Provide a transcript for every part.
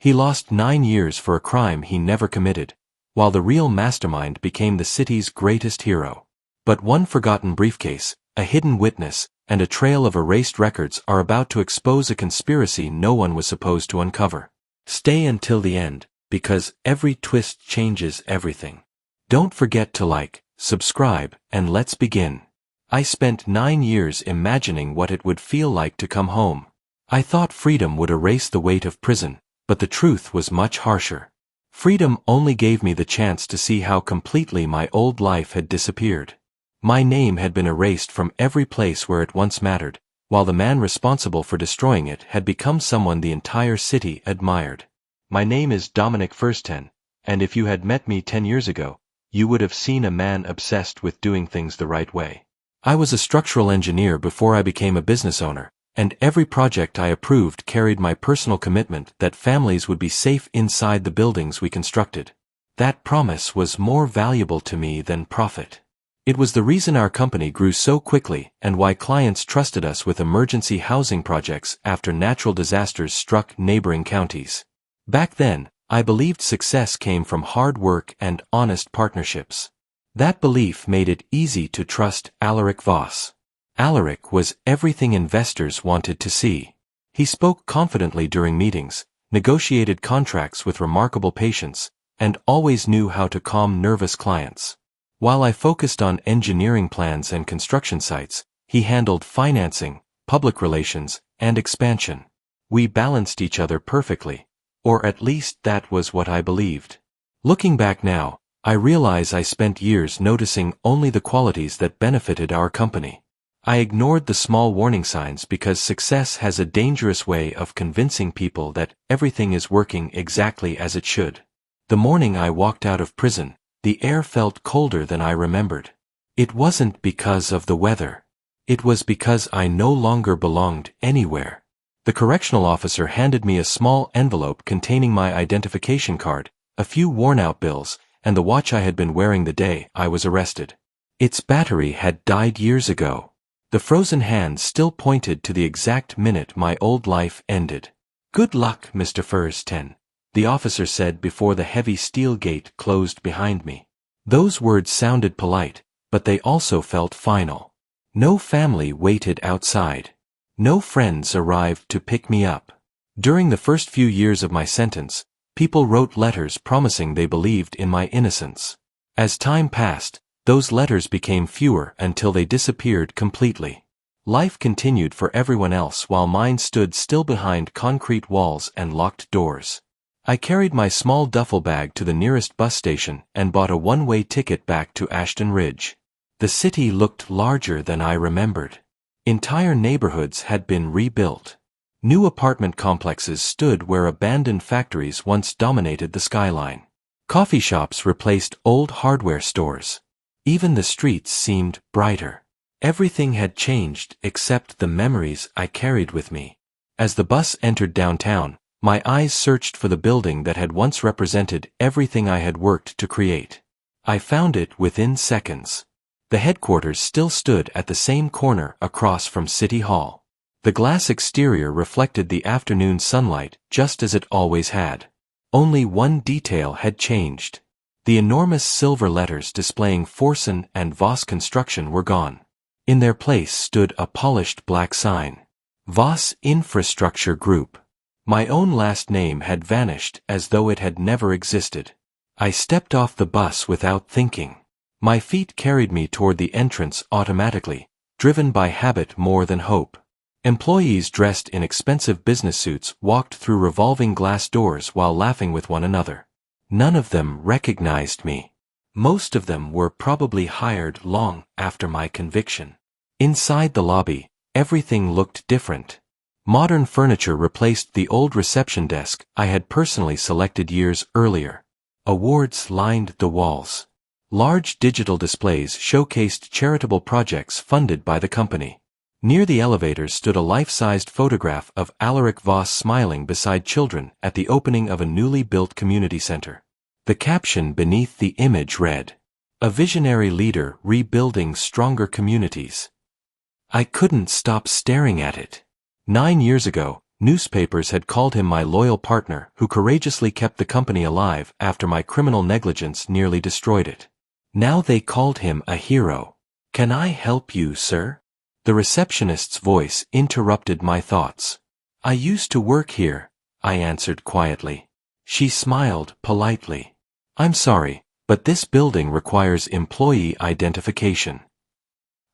He lost 9 years for a crime he never committed, while the real mastermind became the city's greatest hero. But one forgotten briefcase, a hidden witness, and a trail of erased records are about to expose a conspiracy no one was supposed to uncover. Stay until the end, because every twist changes everything. Don't forget to like, subscribe, and let's begin. I spent 9 years imagining what it would feel like to come home. I thought freedom would erase the weight of prison, but the truth was much harsher. Freedom only gave me the chance to see how completely my old life had disappeared. My name had been erased from every place where it once mattered, while the man responsible for destroying it had become someone the entire city admired. My name is Dominic Firsten, and if you had met me 10 years ago, you would have seen a man obsessed with doing things the right way. I was a structural engineer before I became a business owner, and every project I approved carried my personal commitment that families would be safe inside the buildings we constructed. That promise was more valuable to me than profit. It was the reason our company grew so quickly and why clients trusted us with emergency housing projects after natural disasters struck neighboring counties. Back then, I believed success came from hard work and honest partnerships. That belief made it easy to trust Alaric Voss. Alaric was everything investors wanted to see. He spoke confidently during meetings, negotiated contracts with remarkable patience, and always knew how to calm nervous clients. While I focused on engineering plans and construction sites, he handled financing, public relations, and expansion. We balanced each other perfectly, or at least that was what I believed. Looking back now, I realize I spent years noticing only the qualities that benefited our company. I ignored the small warning signs because success has a dangerous way of convincing people that everything is working exactly as it should. The morning I walked out of prison, the air felt colder than I remembered. It wasn't because of the weather. It was because I no longer belonged anywhere. The correctional officer handed me a small envelope containing my identification card, a few worn-out bills, and the watch I had been wearing the day I was arrested. Its battery had died years ago. The frozen hand still pointed to the exact minute my old life ended. "Good luck, Mr. Firsten," the officer said before the heavy steel gate closed behind me. Those words sounded polite, but they also felt final. No family waited outside. No friends arrived to pick me up. During the first few years of my sentence, people wrote letters promising they believed in my innocence. As time passed, those letters became fewer until they disappeared completely. Life continued for everyone else while mine stood still behind concrete walls and locked doors. I carried my small duffel bag to the nearest bus station and bought a one-way ticket back to Ashton Ridge. The city looked larger than I remembered. Entire neighborhoods had been rebuilt. New apartment complexes stood where abandoned factories once dominated the skyline. Coffee shops replaced old hardware stores. Even the streets seemed brighter. Everything had changed except the memories I carried with me. As the bus entered downtown, my eyes searched for the building that had once represented everything I had worked to create. I found it within seconds. The headquarters still stood at the same corner across from City Hall. The glass exterior reflected the afternoon sunlight just as it always had. Only one detail had changed. The enormous silver letters displaying Forsen and Voss Construction were gone. In their place stood a polished black sign. Voss Infrastructure Group. My own last name had vanished as though it had never existed. I stepped off the bus without thinking. My feet carried me toward the entrance automatically, driven by habit more than hope. Employees dressed in expensive business suits walked through revolving glass doors while laughing with one another. None of them recognized me. Most of them were probably hired long after my conviction. Inside the lobby, everything looked different. Modern furniture replaced the old reception desk I had personally selected years earlier. Awards lined the walls. Large digital displays showcased charitable projects funded by the company. Near the elevators stood a life-sized photograph of Alaric Voss smiling beside children at the opening of a newly built community center. The caption beneath the image read, "A visionary leader rebuilding stronger communities." I couldn't stop staring at it. 9 years ago, Newspapers had called him my loyal partner who courageously kept the company alive after my criminal negligence nearly destroyed it. Now they called him a hero. "Can I help you, sir?" The receptionist's voice interrupted my thoughts. "I used to work here," I answered quietly. She smiled politely. "I'm sorry, but this building requires employee identification."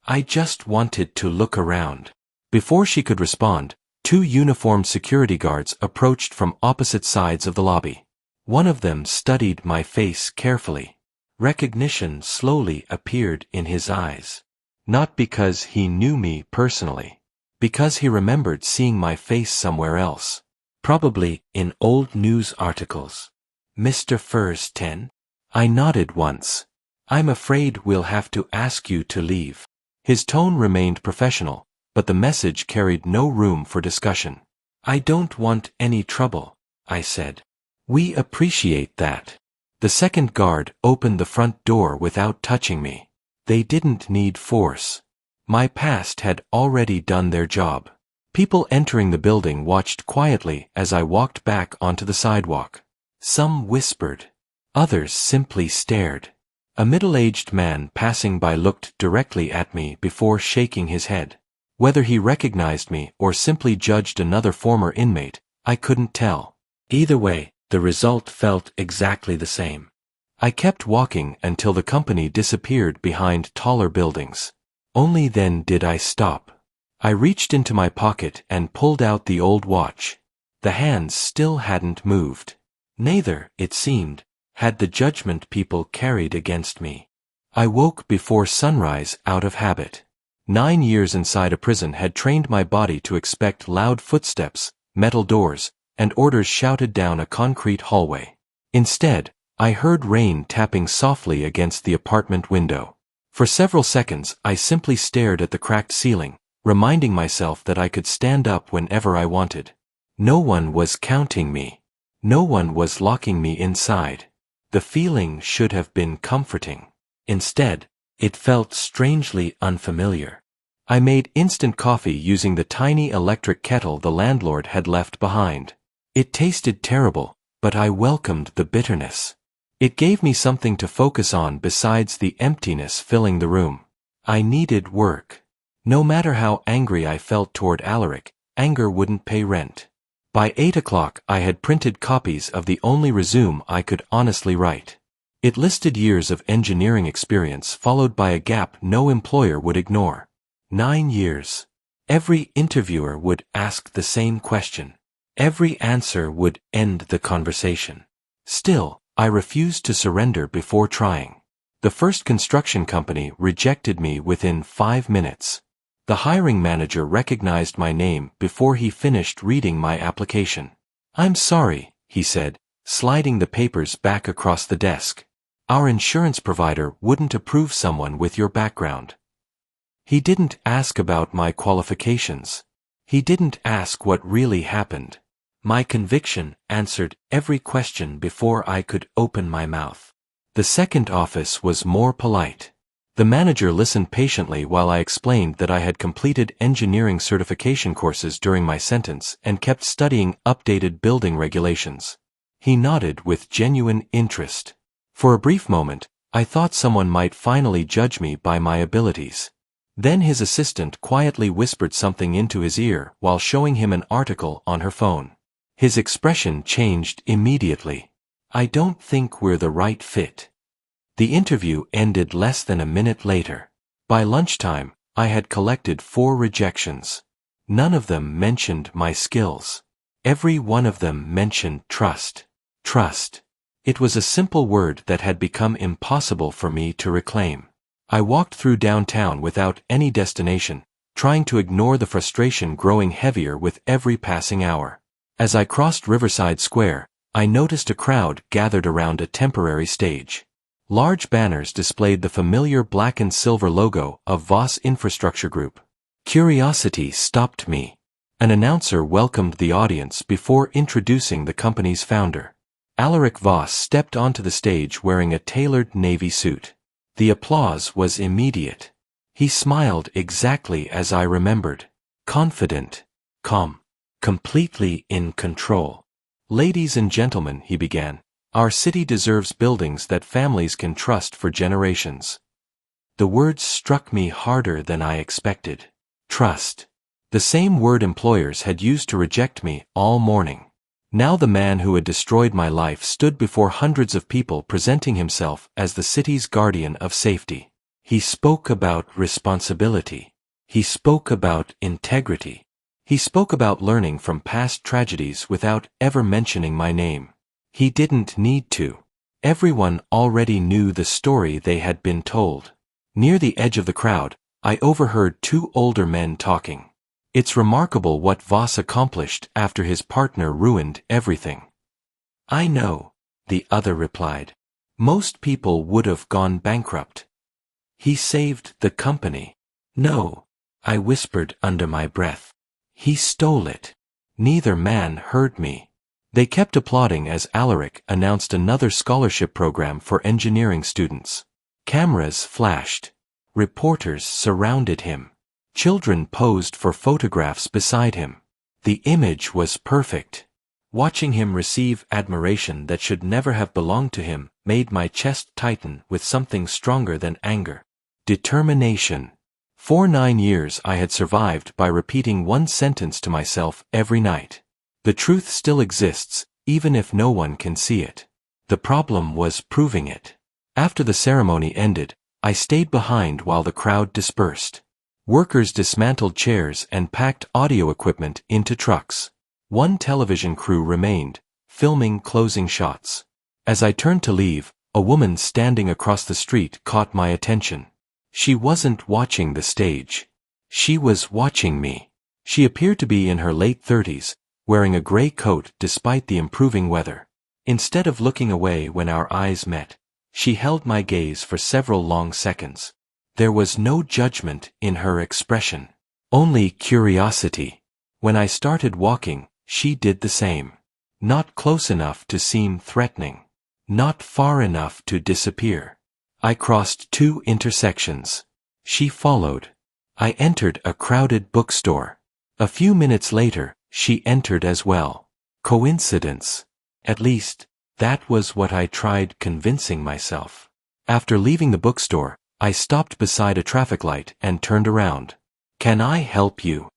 I just wanted to look around. Before she could respond, 2 uniformed security guards approached from opposite sides of the lobby. One of them studied my face carefully. Recognition slowly appeared in his eyes. Not because he knew me personally. Because he remembered seeing my face somewhere else. Probably in old news articles. "Mr. Fursten?" I nodded once. "I'm afraid we'll have to ask you to leave." His tone remained professional, but the message carried no room for discussion. "I don't want any trouble," I said. "We appreciate that." The second guard opened the front door without touching me. They didn't need force. My past had already done their job. People entering the building watched quietly as I walked back onto the sidewalk. Some whispered. Others simply stared. A middle-aged man passing by looked directly at me before shaking his head. Whether he recognized me or simply judged another former inmate, I couldn't tell. Either way, the result felt exactly the same. I kept walking until the company disappeared behind taller buildings. Only then did I stop. I reached into my pocket and pulled out the old watch. The hands still hadn't moved. Neither, it seemed, had the judgment people carried against me. I woke before sunrise out of habit. 9 years inside a prison had trained my body to expect loud footsteps, metal doors, and orders shouted down a concrete hallway. Instead, I heard rain tapping softly against the apartment window. For several seconds, I simply stared at the cracked ceiling, reminding myself that I could stand up whenever I wanted. No one was counting me. No one was locking me inside. The feeling should have been comforting. Instead, it felt strangely unfamiliar. I made instant coffee using the tiny electric kettle the landlord had left behind. It tasted terrible, but I welcomed the bitterness. It gave me something to focus on besides the emptiness filling the room. I needed work. No matter how angry I felt toward Alaric, anger wouldn't pay rent. By 8 o'clock I had printed copies of the only resume I could honestly write. It listed years of engineering experience followed by a gap no employer would ignore. 9 years. Every interviewer would ask the same question. Every answer would end the conversation. Still, I refused to surrender before trying. The first construction company rejected me within 5 minutes. The hiring manager recognized my name before he finished reading my application. "I'm sorry," he said, sliding the papers back across the desk. "Our insurance provider wouldn't approve someone with your background." He didn't ask about my qualifications. He didn't ask what really happened. My conviction answered every question before I could open my mouth. The second office was more polite. The manager listened patiently while I explained that I had completed engineering certification courses during my sentence and kept studying updated building regulations. He nodded with genuine interest. For a brief moment, I thought someone might finally judge me by my abilities. Then his assistant quietly whispered something into his ear while showing him an article on her phone. His expression changed immediately. "I don't think we're the right fit." The interview ended less than a minute later. By lunchtime, I had collected 4 rejections. None of them mentioned my skills. Every one of them mentioned trust. Trust. It was a simple word that had become impossible for me to reclaim. I walked through downtown without any destination, trying to ignore the frustration growing heavier with every passing hour. As I crossed Riverside Square, I noticed a crowd gathered around a temporary stage. Large banners displayed the familiar black and silver logo of Voss Infrastructure Group. Curiosity stopped me. An announcer welcomed the audience before introducing the company's founder. Alaric Voss stepped onto the stage wearing a tailored navy suit. The applause was immediate. He smiled exactly as I remembered. Confident. Calm. completely in control. Ladies and gentlemen, he began, our city deserves buildings that families can trust for generations. The words struck me harder than I expected. Trust. The same word employers had used to reject me all morning. Now the man who had destroyed my life stood before hundreds of people presenting himself as the city's guardian of safety. He spoke about responsibility. He spoke about integrity. He spoke about learning from past tragedies without ever mentioning my name. He didn't need to. Everyone already knew the story they had been told. Near the edge of the crowd, I overheard two older men talking. It's remarkable what Voss accomplished after his partner ruined everything. I know, the other replied. Most people would have gone bankrupt. He saved the company. No, I whispered under my breath. He stole it. Neither man heard me. They kept applauding as Alaric announced another scholarship program for engineering students. Cameras flashed. Reporters surrounded him. Children posed for photographs beside him. The image was perfect. Watching him receive admiration that should never have belonged to him made my chest tighten with something stronger than anger. Determination. For 9 years I had survived by repeating one sentence to myself every night. The truth still exists, even if no one can see it. The problem was proving it. After the ceremony ended, I stayed behind while the crowd dispersed. Workers dismantled chairs and packed audio equipment into trucks. One television crew remained, filming closing shots. As I turned to leave, a woman standing across the street caught my attention. She wasn't watching the stage. She was watching me. She appeared to be in her late 30s, wearing a gray coat despite the improving weather. Instead of looking away when our eyes met, she held my gaze for several long seconds. There was no judgment in her expression, only curiosity. When I started walking, she did the same. Not close enough to seem threatening. Not far enough to disappear. I crossed 2 intersections. She followed. I entered a crowded bookstore. A few minutes later, she entered as well. Coincidence. At least, that was what I tried convincing myself. After leaving the bookstore, I stopped beside a traffic light and turned around. Can I help you?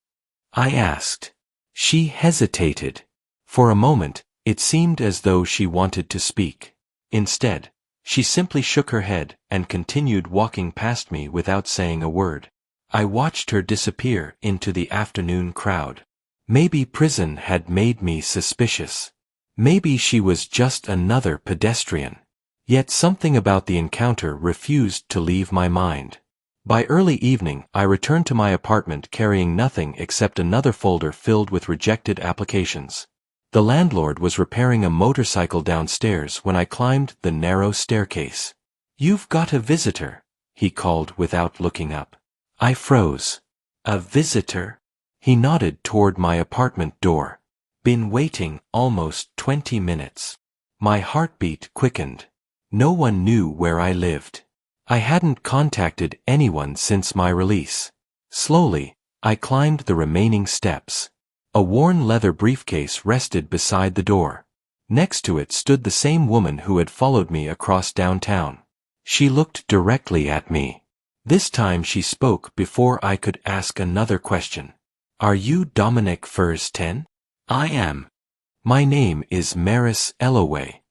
I asked. She hesitated. For a moment, it seemed as though she wanted to speak. Instead, she simply shook her head and continued walking past me without saying a word. I watched her disappear into the afternoon crowd. Maybe prison had made me suspicious. Maybe she was just another pedestrian. Yet something about the encounter refused to leave my mind. By early evening, I returned to my apartment carrying nothing except another folder filled with rejected applications. The landlord was repairing a motorcycle downstairs when I climbed the narrow staircase. "You've got a visitor," he called without looking up. I froze. A visitor? He nodded toward my apartment door. Been waiting almost 20 minutes. My heartbeat quickened. No one knew where I lived. I hadn't contacted anyone since my release. Slowly, I climbed the remaining steps. A worn leather briefcase rested beside the door. Next to it stood the same woman who had followed me across downtown. She looked directly at me. This time she spoke before I could ask another question. "Are you Dominic Furs-10? "I am. My name is Maris Elloway."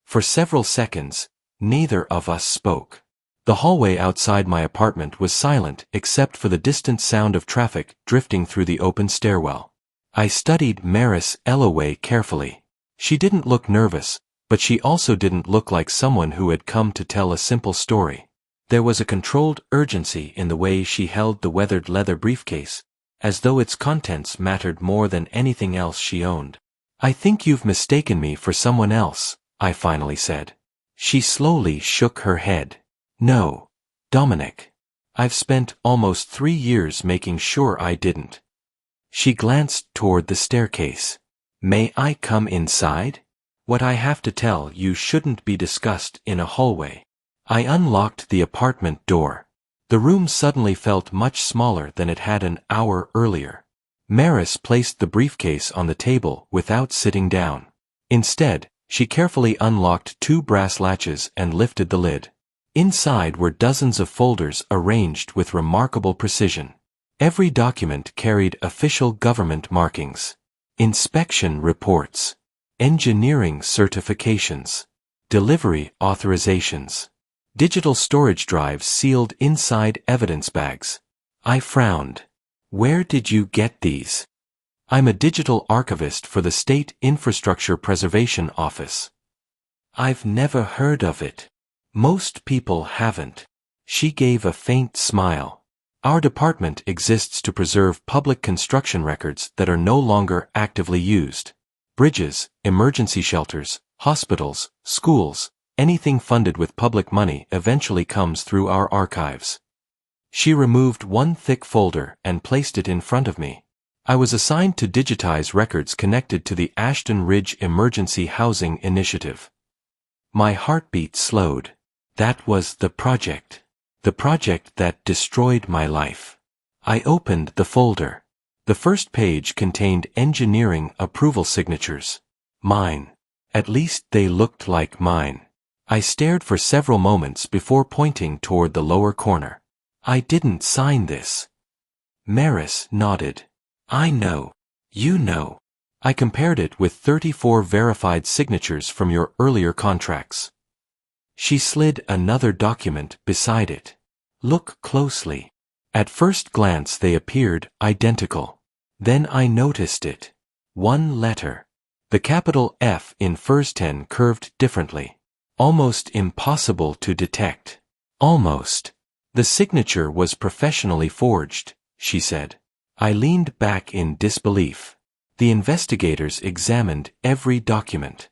For several seconds, neither of us spoke. The hallway outside my apartment was silent except for the distant sound of traffic drifting through the open stairwell. I studied Maris Elloway carefully. She didn't look nervous, but she also didn't look like someone who had come to tell a simple story. There was a controlled urgency in the way she held the weathered leather briefcase, as though its contents mattered more than anything else she owned. "I think you've mistaken me for someone else," I finally said. She slowly shook her head. "No, Dominic. I've spent almost 3 years making sure I didn't." She glanced toward the staircase. "May I come inside? What I have to tell you shouldn't be discussed in a hallway." I unlocked the apartment door. The room suddenly felt much smaller than it had an hour earlier. Maris placed the briefcase on the table without sitting down. Instead, she carefully unlocked 2 brass latches and lifted the lid. Inside were dozens of folders arranged with remarkable precision. Every document carried official government markings. Inspection reports, engineering certifications, delivery authorizations, digital storage drives sealed inside evidence bags. I frowned. Where did you get these? I'm a digital archivist for the State Infrastructure Preservation Office. I've never heard of it. Most people haven't. She gave a faint smile. Our department exists to preserve public construction records that are no longer actively used. Bridges, emergency shelters, hospitals, schools, anything funded with public money eventually comes through our archives. She removed one thick folder and placed it in front of me. I was assigned to digitize records connected to the Ashton Ridge Emergency Housing Initiative. My heartbeat slowed. That was the project. The project that destroyed my life. I opened the folder. The first page contained engineering approval signatures. Mine. At least they looked like mine. I stared for several moments before pointing toward the lower corner. I didn't sign this. Maris nodded. I know. You know. I compared it with 34 verified signatures from your earlier contracts. She slid another document beside it. Look closely. At first glance they appeared identical. Then I noticed it. One letter. The capital F in Firsten curved differently. Almost impossible to detect. Almost. The signature was professionally forged, she said. I leaned back in disbelief. The investigators examined every document.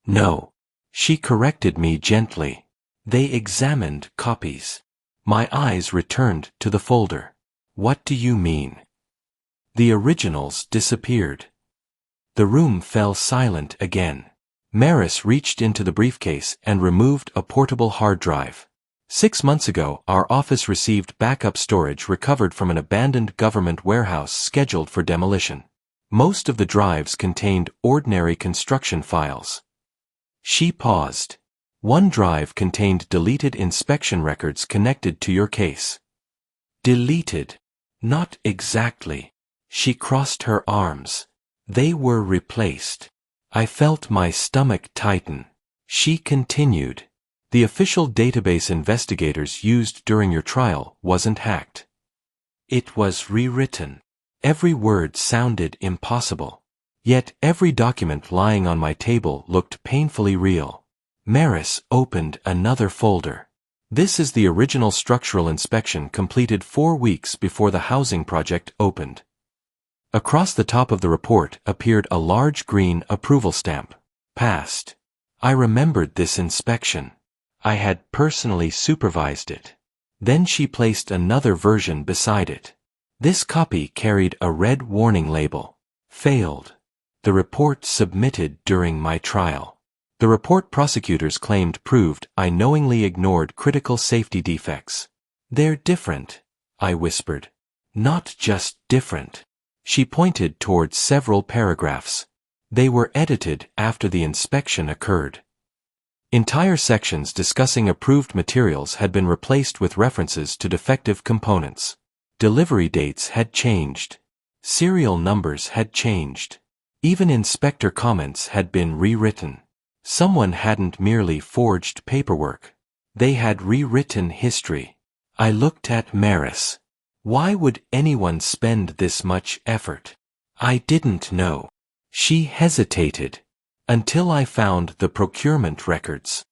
No. She corrected me gently. They examined copies. My eyes returned to the folder. What do you mean? The originals disappeared. The room fell silent again. Maris reached into the briefcase and removed a portable hard drive. 6 months ago, our office received backup storage recovered from an abandoned government warehouse scheduled for demolition. Most of the drives contained ordinary construction files. She paused. One drive contained deleted inspection records connected to your case. Deleted? Not exactly. She crossed her arms. They were replaced. I felt my stomach tighten. She continued. The official database investigators used during your trial wasn't hacked. It was rewritten. Every word sounded impossible. Yet every document lying on my table looked painfully real. Maris opened another folder. This is the original structural inspection completed 4 weeks before the housing project opened. Across the top of the report appeared a large green approval stamp. Passed. I remembered this inspection. I had personally supervised it. Then she placed another version beside it. This copy carried a red warning label. Failed. The report submitted during my trial. The report prosecutors claimed proved I knowingly ignored critical safety defects. They're different, I whispered. Not just different. She pointed toward several paragraphs. They were edited after the inspection occurred. Entire sections discussing approved materials had been replaced with references to defective components. Delivery dates had changed. Serial numbers had changed. Even inspector comments had been rewritten. Someone hadn't merely forged paperwork. They had rewritten history. I looked at Maris. Why would anyone spend this much effort? I didn't know. She hesitated. Until I found the procurement records.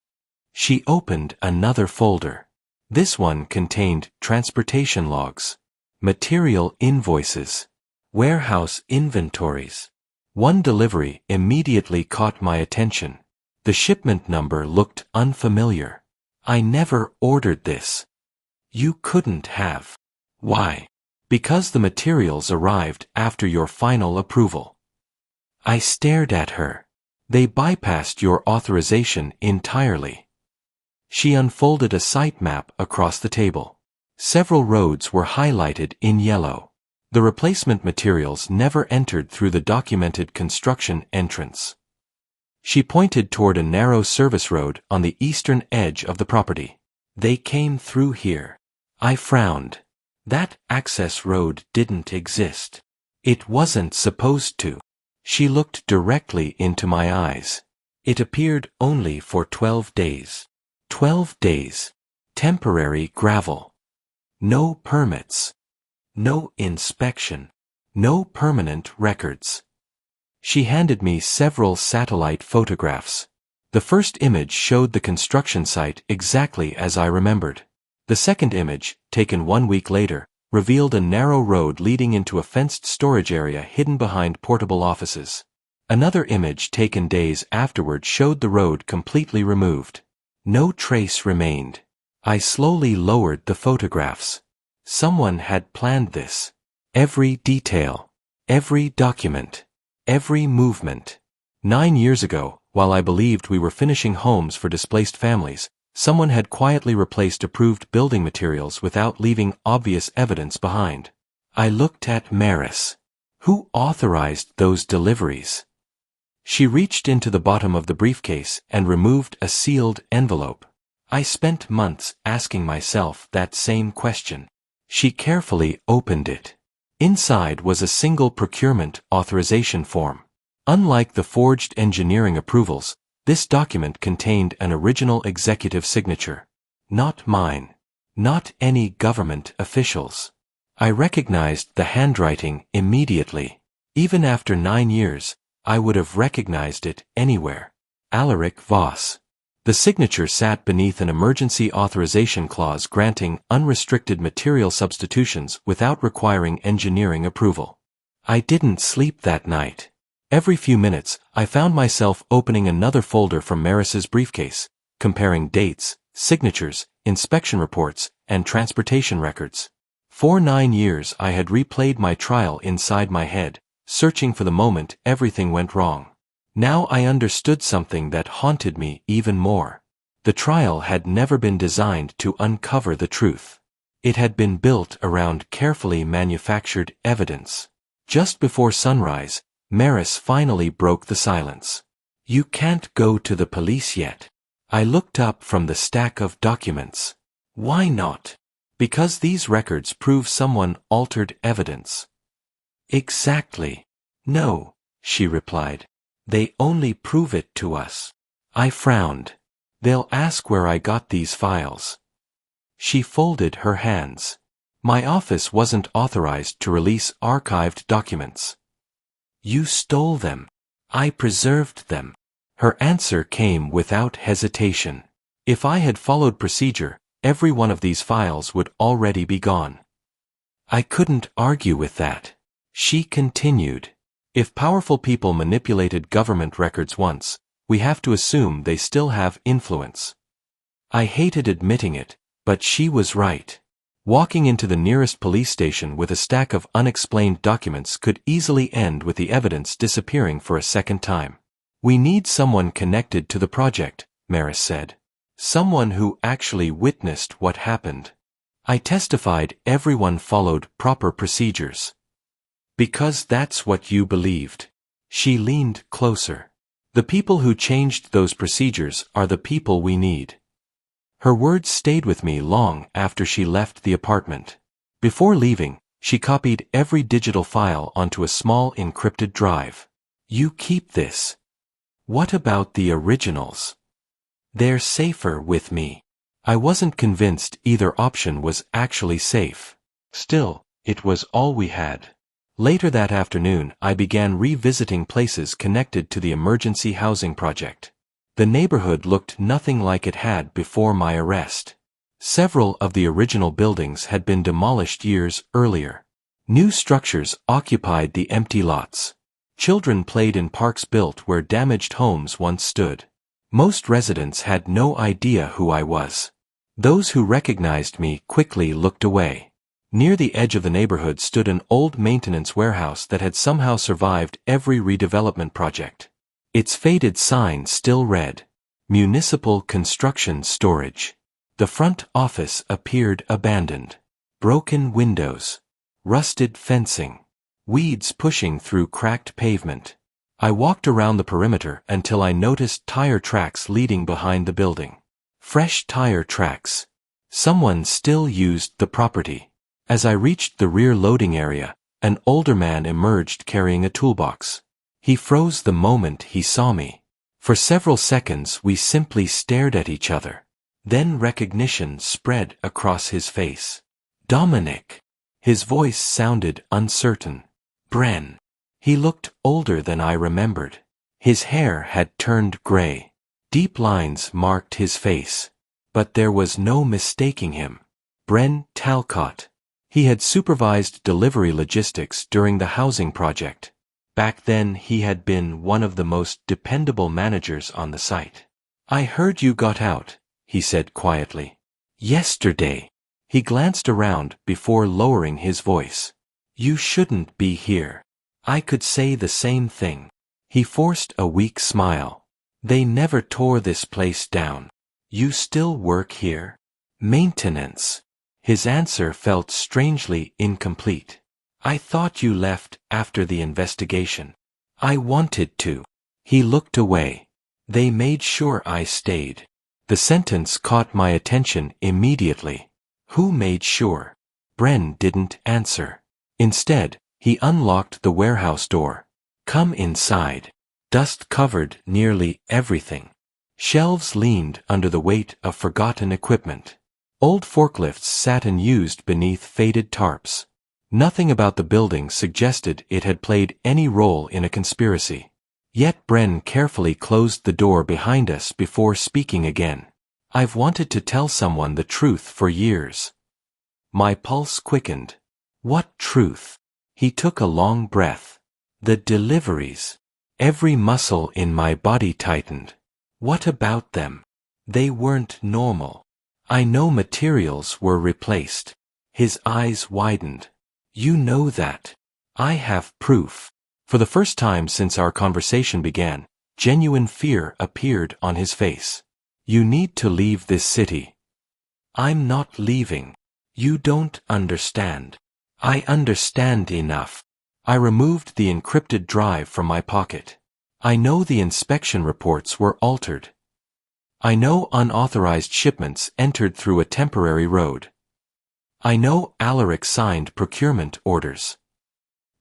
She opened another folder. This one contained transportation logs, material invoices, warehouse inventories. One delivery immediately caught my attention. The shipment number looked unfamiliar. I never ordered this. You couldn't have. Why? Because the materials arrived after your final approval. I stared at her. They bypassed your authorization entirely. She unfolded a site map across the table. Several roads were highlighted in yellow. The replacement materials never entered through the documented construction entrance. She pointed toward a narrow service road on the eastern edge of the property. They came through here. I frowned. That access road didn't exist. It wasn't supposed to. She looked directly into my eyes. It appeared only for 12 days. 12 days. Temporary gravel. No permits. No inspection. No permanent records. She handed me several satellite photographs. The first image showed the construction site exactly as I remembered. The second image, taken 1 week later, revealed a narrow road leading into a fenced storage area hidden behind portable offices. Another image taken days afterward showed the road completely removed. No trace remained. I slowly lowered the photographs. Someone had planned this. Every detail. Every document. Every movement. 9 years ago, while I believed we were finishing homes for displaced families, someone had quietly replaced approved building materials without leaving obvious evidence behind. I looked at Maris. Who authorized those deliveries? She reached into the bottom of the briefcase and removed a sealed envelope. I spent months asking myself that same question. She carefully opened it. Inside was a single procurement authorization form. Unlike the forged engineering approvals, this document contained an original executive signature. Not mine. Not any government officials. I recognized the handwriting immediately. Even after 9 years, I would have recognized it anywhere. Alaric Voss. The signature sat beneath an emergency authorization clause granting unrestricted material substitutions without requiring engineering approval. I didn't sleep that night. Every few minutes, I found myself opening another folder from Maris's briefcase, comparing dates, signatures, inspection reports, and transportation records. For 9 years I had replayed my trial inside my head, searching for the moment everything went wrong. Now I understood something that haunted me even more. The trial had never been designed to uncover the truth. It had been built around carefully manufactured evidence. Just before sunrise, Maris finally broke the silence. "You can't go to the police yet." I looked up from the stack of documents. "Why not?" "Because these records prove someone altered evidence." "Exactly." "No," she replied. "They only prove it to us." I frowned. "They'll ask where I got these files." She folded her hands. "My office wasn't authorized to release archived documents." "You stole them." "I preserved them." Her answer came without hesitation. If I had followed procedure, every one of these files would already be gone. I couldn't argue with that. She continued. "If powerful people manipulated government records once, we have to assume they still have influence." I hated admitting it, but she was right. Walking into the nearest police station with a stack of unexplained documents could easily end with the evidence disappearing for a second time. "We need someone connected to the project," Maris said. "Someone who actually witnessed what happened." I testified everyone followed proper procedures. "Because that's what you believed." She leaned closer. "The people who changed those procedures are the people we need." Her words stayed with me long after she left the apartment. Before leaving, she copied every digital file onto a small encrypted drive. "You keep this." "What about the originals?" "They're safer with me." I wasn't convinced either option was actually safe. Still, it was all we had. Later that afternoon, I began revisiting places connected to the emergency housing project. The neighborhood looked nothing like it had before my arrest. Several of the original buildings had been demolished years earlier. New structures occupied the empty lots. Children played in parks built where damaged homes once stood. Most residents had no idea who I was. Those who recognized me quickly looked away. Near the edge of the neighborhood stood an old maintenance warehouse that had somehow survived every redevelopment project. Its faded sign still read, "Municipal Construction Storage." The front office appeared abandoned. Broken windows. rusted fencing, weeds pushing through cracked pavement. I walked around the perimeter until I noticed tire tracks leading behind the building. Fresh tire tracks. Someone still used the property. As I reached the rear loading area, an older man emerged carrying a toolbox. He froze the moment he saw me. For several seconds we simply stared at each other. Then recognition spread across his face. Dominic. His voice sounded uncertain. Bren. He looked older than I remembered. His hair had turned gray. Deep lines marked his face. But there was no mistaking him. Bren Talcott. He had supervised delivery logistics during the housing project. Back then he had been one of the most dependable managers on the site. I heard you got out, he said quietly. Yesterday. He glanced around before lowering his voice. You shouldn't be here. I could say the same thing. He forced a weak smile. They never tore this place down. You still work here? Maintenance. His answer felt strangely incomplete. I thought you left after the investigation. I wanted to. He looked away. They made sure I stayed. The sentence caught my attention immediately. Who made sure? Bren didn't answer. Instead, he unlocked the warehouse door. Come inside. Dust covered nearly everything. Shelves leaned under the weight of forgotten equipment. Old forklifts sat unused beneath faded tarps. Nothing about the building suggested it had played any role in a conspiracy. Yet Bren carefully closed the door behind us before speaking again. I've wanted to tell someone the truth for years. My pulse quickened. What truth? He took a long breath. The deliveries. Every muscle in my body tightened. What about them? They weren't normal. I know materials were replaced. His eyes widened. You know that. I have proof. For the first time since our conversation began, genuine fear appeared on his face. You need to leave this city. I'm not leaving. You don't understand. I understand enough. I removed the encrypted drive from my pocket. I know the inspection reports were altered. I know unauthorized shipments entered through a temporary road. I know Alaric signed procurement orders.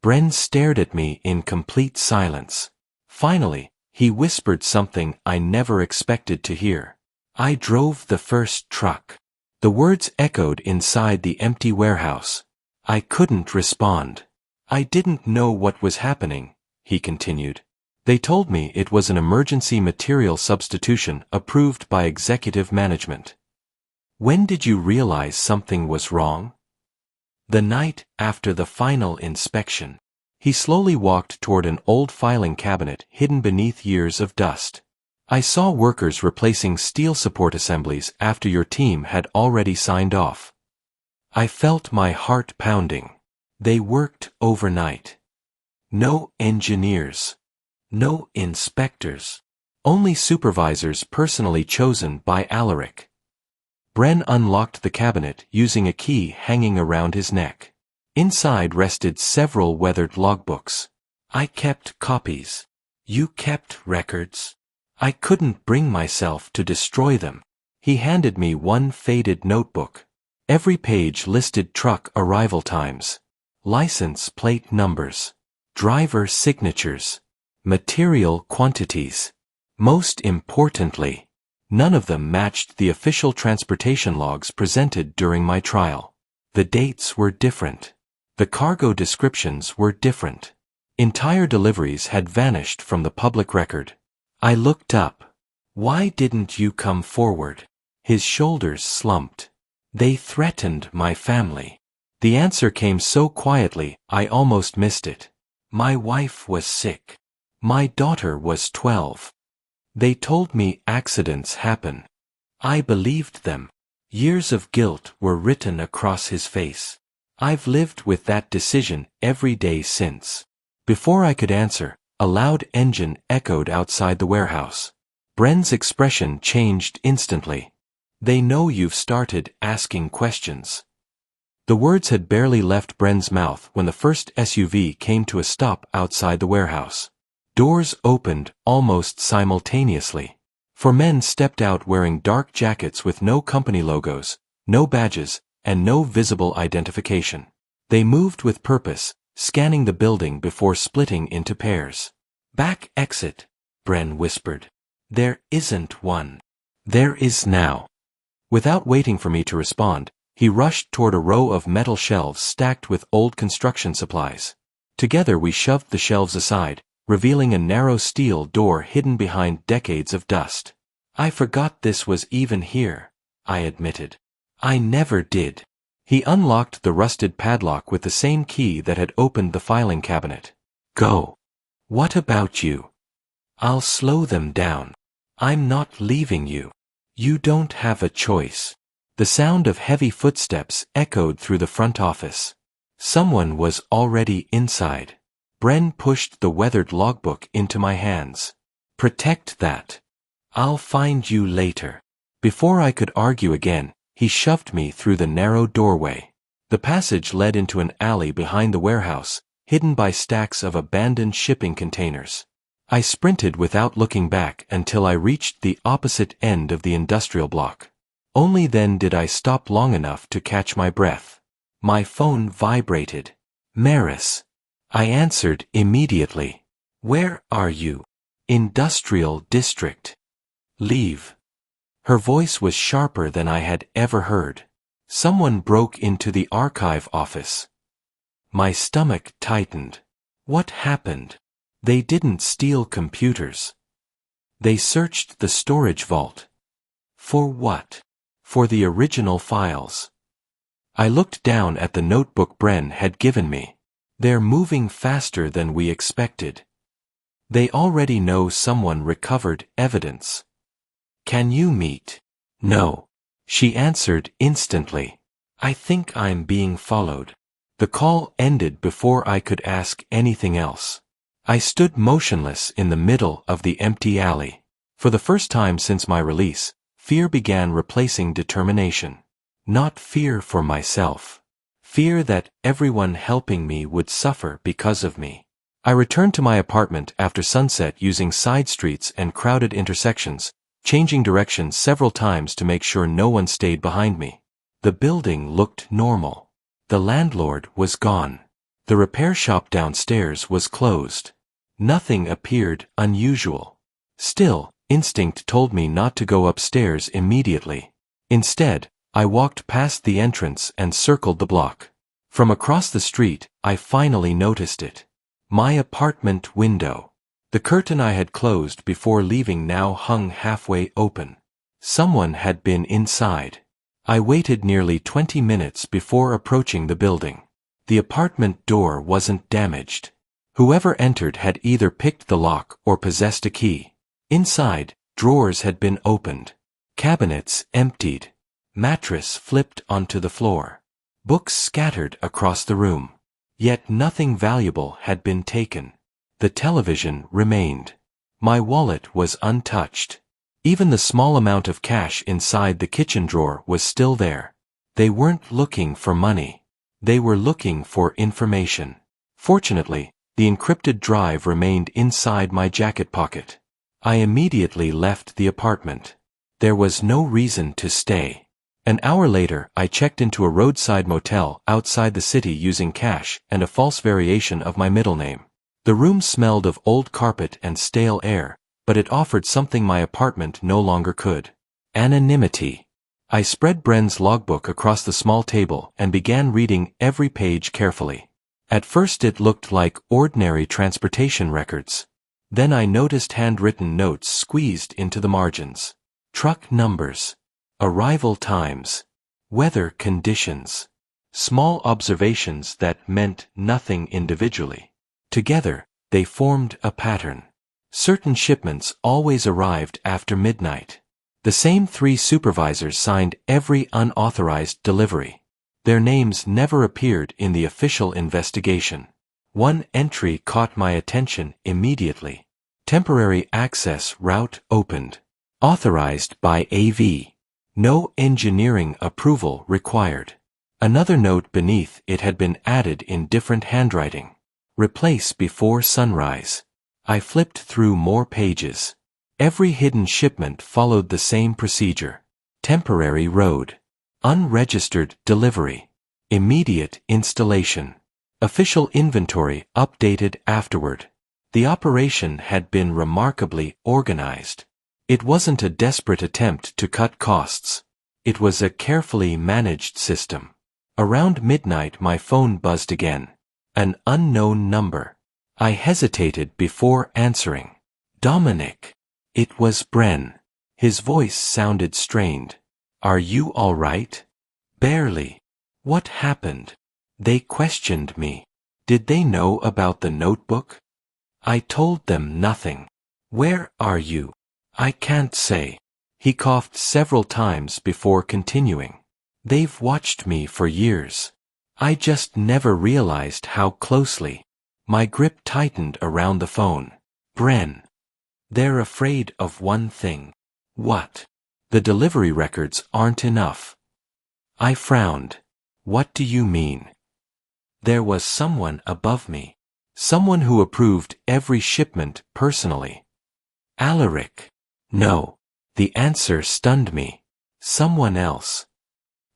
Bren stared at me in complete silence. Finally, he whispered something I never expected to hear. I drove the first truck. The words echoed inside the empty warehouse. I couldn't respond. I didn't know what was happening, he continued. They told me it was an emergency material substitution approved by executive management. When did you realize something was wrong? The night after the final inspection. He slowly walked toward an old filing cabinet hidden beneath years of dust. I saw workers replacing steel support assemblies after your team had already signed off. I felt my heart pounding. They worked overnight. No engineers. No inspectors. Only supervisors personally chosen by Alaric. Bren unlocked the cabinet using a key hanging around his neck. Inside rested several weathered logbooks. I kept copies. You kept records. I couldn't bring myself to destroy them. He handed me one faded notebook. Every page listed truck arrival times, license plate numbers, driver signatures, material quantities. Most importantly, none of them matched the official transportation logs presented during my trial. The dates were different. The cargo descriptions were different. Entire deliveries had vanished from the public record. I looked up. Why didn't you come forward? His shoulders slumped. They threatened my family. The answer came so quietly, I almost missed it. My wife was sick. My daughter was 12. They told me accidents happen. I believed them. Years of guilt were written across his face. I've lived with that decision every day since. Before I could answer, a loud engine echoed outside the warehouse. Bren's expression changed instantly. They know you've started asking questions. The words had barely left Bren's mouth when the first SUV came to a stop outside the warehouse. Doors opened almost simultaneously. 4 men stepped out wearing dark jackets with no company logos, no badges, and no visible identification. They moved with purpose, scanning the building before splitting into pairs. "Back exit," Bren whispered. "There isn't one." "There is now." Without waiting for me to respond, he rushed toward a row of metal shelves stacked with old construction supplies. Together we shoved the shelves aside, revealing a narrow steel door hidden behind decades of dust. "I forgot this was even here," I admitted. "I never did." He unlocked the rusted padlock with the same key that had opened the filing cabinet. "Go." "What about you?" "I'll slow them down. I'm not leaving you." "You don't have a choice." The sound of heavy footsteps echoed through the front office. Someone was already inside. Bren pushed the weathered logbook into my hands. "Protect that. I'll find you later." Before I could argue again, he shoved me through the narrow doorway. The passage led into an alley behind the warehouse, hidden by stacks of abandoned shipping containers. I sprinted without looking back until I reached the opposite end of the industrial block. Only then did I stop long enough to catch my breath. My phone vibrated. "Maris." I answered immediately. "Where are you?" "Industrial District." "Leave." Her voice was sharper than I had ever heard. Someone broke into the archive office. My stomach tightened. What happened? They didn't steal computers. They searched the storage vault. For what? For the original files. I looked down at the notebook Bren had given me. "They're moving faster than we expected. They already know someone recovered evidence. Can you meet?" "No." She answered instantly. "I think I'm being followed." The call ended before I could ask anything else. I stood motionless in the middle of the empty alley. For the first time since my release, fear began replacing determination. Not fear for myself. Fear that everyone helping me would suffer because of me. I returned to my apartment after sunset using side streets and crowded intersections, changing direction several times to make sure no one stayed behind me. The building looked normal. The landlord was gone. The repair shop downstairs was closed. Nothing appeared unusual. Still, instinct told me not to go upstairs immediately. Instead, I walked past the entrance and circled the block. From across the street, I finally noticed it. My apartment window. The curtain I had closed before leaving now hung halfway open. Someone had been inside. I waited nearly 20 minutes before approaching the building. The apartment door wasn't damaged. Whoever entered had either picked the lock or possessed a key. Inside, drawers had been opened. Cabinets emptied. Mattress flipped onto the floor. Books scattered across the room. Yet nothing valuable had been taken. The television remained. My wallet was untouched. Even the small amount of cash inside the kitchen drawer was still there. They weren't looking for money. They were looking for information. Fortunately, the encrypted drive remained inside my jacket pocket. I immediately left the apartment. There was no reason to stay. An hour later, I checked into a roadside motel outside the city using cash and a false variation of my middle name. The room smelled of old carpet and stale air, but it offered something my apartment no longer could. Anonymity. I spread Bren's logbook across the small table and began reading every page carefully. At first it looked like ordinary transportation records. Then I noticed handwritten notes squeezed into the margins. Truck numbers. Arrival times. Weather conditions. Small observations that meant nothing individually. Together, they formed a pattern. Certain shipments always arrived after midnight. The same 3 supervisors signed every unauthorized delivery. Their names never appeared in the official investigation. One entry caught my attention immediately. Temporary access route opened. Authorized by AV. No engineering approval required. Another note beneath it had been added in different handwriting. Replace before sunrise. I flipped through more pages. Every hidden shipment followed the same procedure. Temporary road. Unregistered delivery. Immediate installation. Official inventory updated afterward. The operation had been remarkably organized. It wasn't a desperate attempt to cut costs. It was a carefully managed system. Around midnight my phone buzzed again. An unknown number. I hesitated before answering. Dominic. It was Bren. His voice sounded strained. Are you all right? Barely. What happened? They questioned me. Did they know about the notebook? I told them nothing. Where are you? I can't say. He coughed several times before continuing. They've watched me for years. I just never realized how closely. My grip tightened around the phone. Bren. They're afraid of one thing. What? The delivery records aren't enough. I frowned. What do you mean? There was someone above me. Someone who approved every shipment personally. Alaric. No. The answer stunned me. Someone else.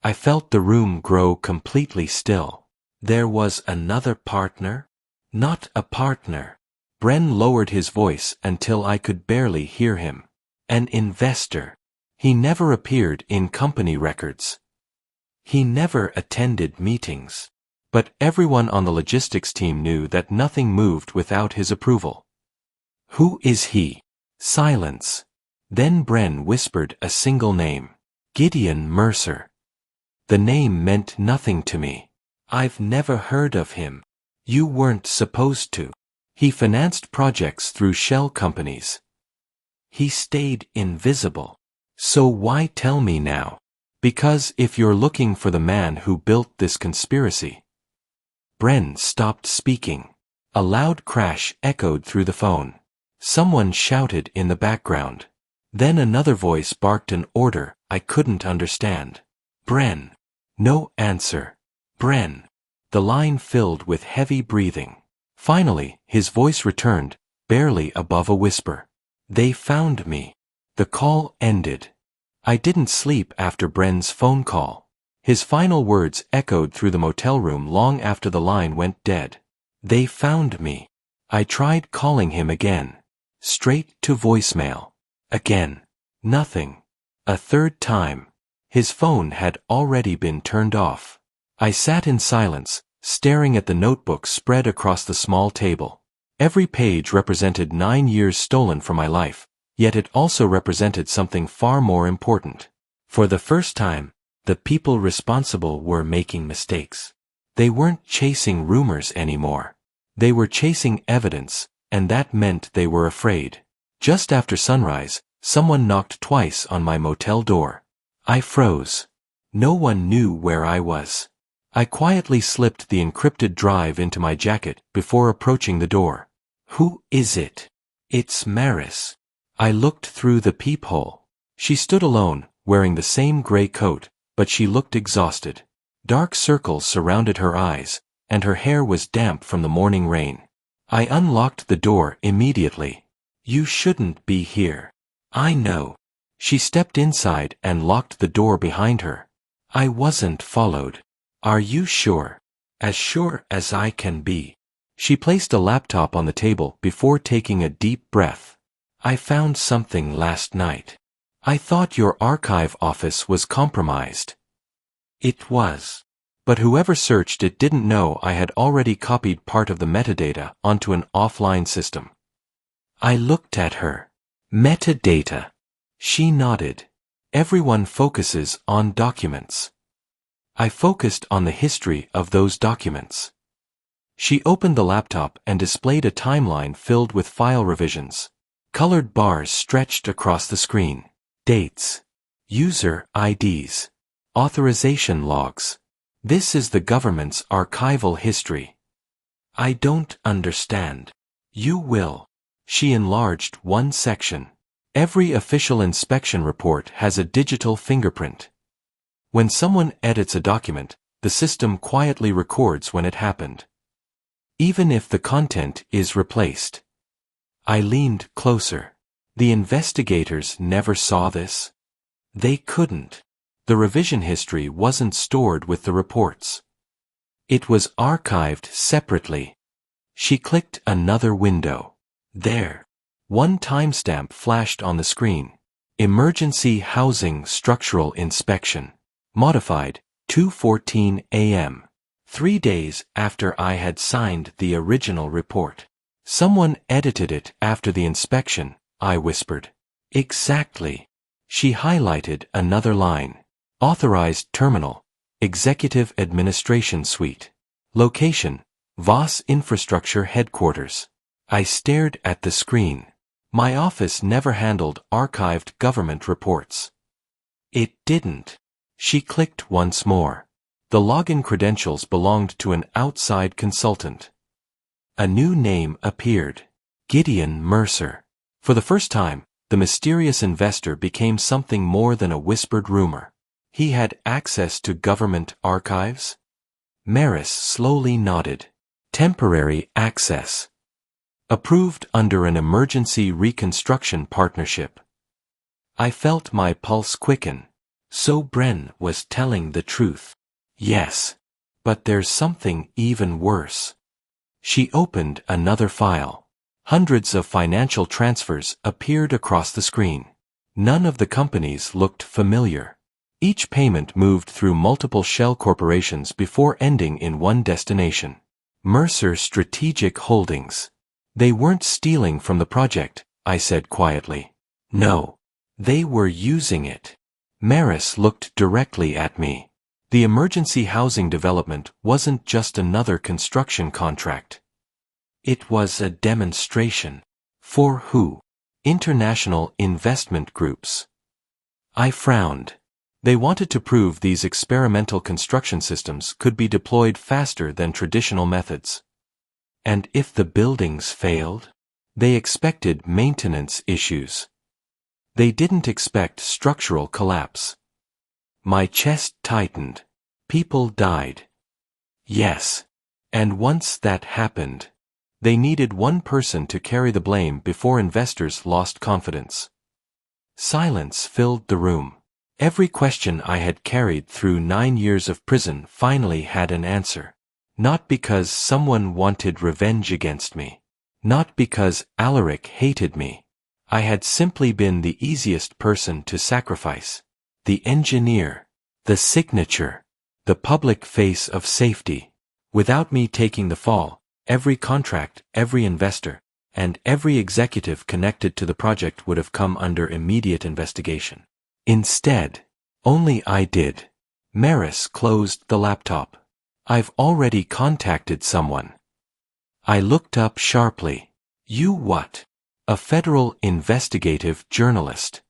I felt the room grow completely still. There was another partner? Not a partner. Bren lowered his voice until I could barely hear him. An investor. He never appeared in company records. He never attended meetings. But everyone on the logistics team knew that nothing moved without his approval. Who is he? Silence. Then Bren whispered a single name. Gideon Mercer. The name meant nothing to me. I've never heard of him. You weren't supposed to. He financed projects through shell companies. He stayed invisible. So why tell me now? Because if you're looking for the man who built this conspiracy. Bren stopped speaking. A loud crash echoed through the phone. Someone shouted in the background. Then another voice barked an order I couldn't understand. Bren. No answer. Bren. The line filled with heavy breathing. Finally, his voice returned, barely above a whisper. They found me. The call ended. I didn't sleep after Bren's phone call. His final words echoed through the motel room long after the line went dead. They found me. I tried calling him again. Straight to voicemail. Again. Nothing. A third time. His phone had already been turned off. I sat in silence, staring at the notebook spread across the small table. Every page represented 9 years stolen from my life, yet it also represented something far more important. For the first time, the people responsible were making mistakes. They weren't chasing rumors anymore. They were chasing evidence, and that meant they were afraid. Just after sunrise, someone knocked twice on my motel door. I froze. No one knew where I was. I quietly slipped the encrypted drive into my jacket before approaching the door. Who is it? It's Maris. I looked through the peephole. She stood alone, wearing the same gray coat, but she looked exhausted. Dark circles surrounded her eyes, and her hair was damp from the morning rain. I unlocked the door immediately. You shouldn't be here. I know. She stepped inside and locked the door behind her. I wasn't followed. Are you sure? As sure as I can be. She placed a laptop on the table before taking a deep breath. I found something last night. I thought your archive office was compromised. It was. But whoever searched it didn't know I had already copied part of the metadata onto an offline system. I looked at her. Metadata. She nodded. Everyone focuses on documents. I focused on the history of those documents. She opened the laptop and displayed a timeline filled with file revisions. Colored bars stretched across the screen. Dates. User IDs. Authorization logs. This is the government's archival history. I don't understand. You will. She enlarged one section. Every official inspection report has a digital fingerprint. When someone edits a document, the system quietly records when it happened. Even if the content is replaced. I leaned closer. The investigators never saw this. They couldn't. The revision history wasn't stored with the reports. It was archived separately. She clicked another window. There. One timestamp flashed on the screen. Emergency Housing Structural Inspection. Modified, 2:14 a.m. 3 days after I had signed the original report. Someone edited it after the inspection, I whispered. Exactly. She highlighted another line. Authorized Terminal. Executive Administration Suite. Location. Voss Infrastructure Headquarters. I stared at the screen. My office never handled archived government reports. It didn't. She clicked once more. The login credentials belonged to an outside consultant. A new name appeared. Gideon Mercer. For the first time, the mysterious investor became something more than a whispered rumor. He had access to government archives? Maris slowly nodded. Temporary access. Approved under an emergency reconstruction partnership. I felt my pulse quicken. So Bren was telling the truth. Yes. But there's something even worse. She opened another file. Hundreds of financial transfers appeared across the screen. None of the companies looked familiar. Each payment moved through multiple shell corporations before ending in one destination. Mercer Strategic Holdings. They weren't stealing from the project, I said quietly. No. They were using it. Maris looked directly at me. The emergency housing development wasn't just another construction contract. It was a demonstration. For who? International investment groups. I frowned. They wanted to prove these experimental construction systems could be deployed faster than traditional methods. And if the buildings failed? They expected maintenance issues. They didn't expect structural collapse. My chest tightened. People died. Yes. And once that happened, they needed one person to carry the blame before investors lost confidence. Silence filled the room. Every question I had carried through 9 years of prison finally had an answer. Not because someone wanted revenge against me. Not because Alaric hated me. I had simply been the easiest person to sacrifice. The engineer. The signature. The public face of safety. Without me taking the fall, every contract, every investor, and every executive connected to the project would have come under immediate investigation. Instead, only I did. Maris closed the laptop. I've already contacted someone. I looked up sharply. You what? A federal investigative journalist.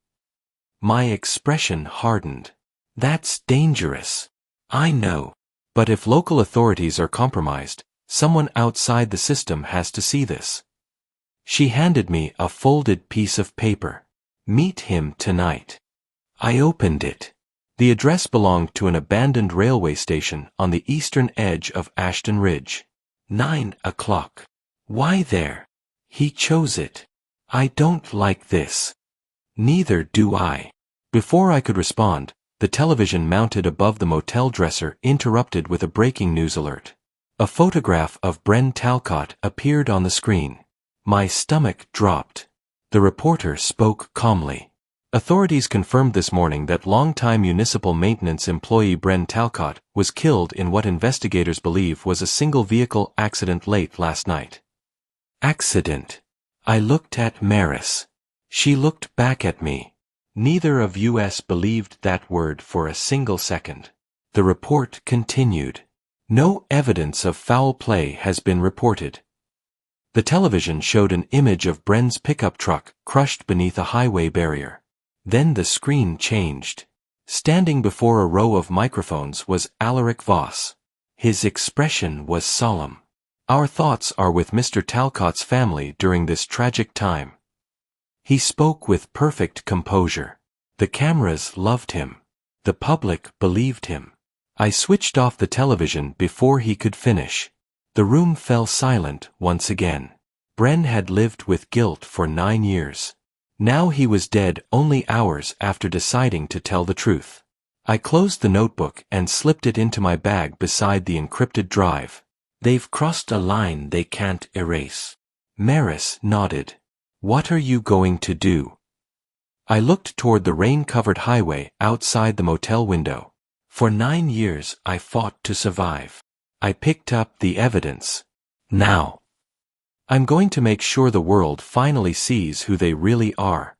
My expression hardened. That's dangerous. I know. But if local authorities are compromised, someone outside the system has to see this. She handed me a folded piece of paper. Meet him tonight. I opened it. The address belonged to an abandoned railway station on the eastern edge of Ashton Ridge. 9 o'clock. Why there? He chose it. I don't like this. Neither do I. Before I could respond, the television mounted above the motel dresser interrupted with a breaking news alert. A photograph of Bren Talcott appeared on the screen. My stomach dropped. The reporter spoke calmly. Authorities confirmed this morning that longtime municipal maintenance employee Bren Talcott was killed in what investigators believe was a single-vehicle accident late last night. Accident. I looked at Maris. She looked back at me. Neither of us believed that word for a single second. The report continued. No evidence of foul play has been reported. The television showed an image of Bren's pickup truck crushed beneath a highway barrier. Then the screen changed. Standing before a row of microphones was Alaric Voss. His expression was solemn. Our thoughts are with Mr. Talcott's family during this tragic time. He spoke with perfect composure. The cameras loved him. The public believed him. I switched off the television before he could finish. The room fell silent once again. Bren had lived with guilt for 9 years. Now he was dead only hours after deciding to tell the truth. I closed the notebook and slipped it into my bag beside the encrypted drive. They've crossed a line they can't erase. Maris nodded. What are you going to do? I looked toward the rain-covered highway outside the motel window. For 9 years I fought to survive. I picked up the evidence. Now, I'm going to make sure the world finally sees who they really are.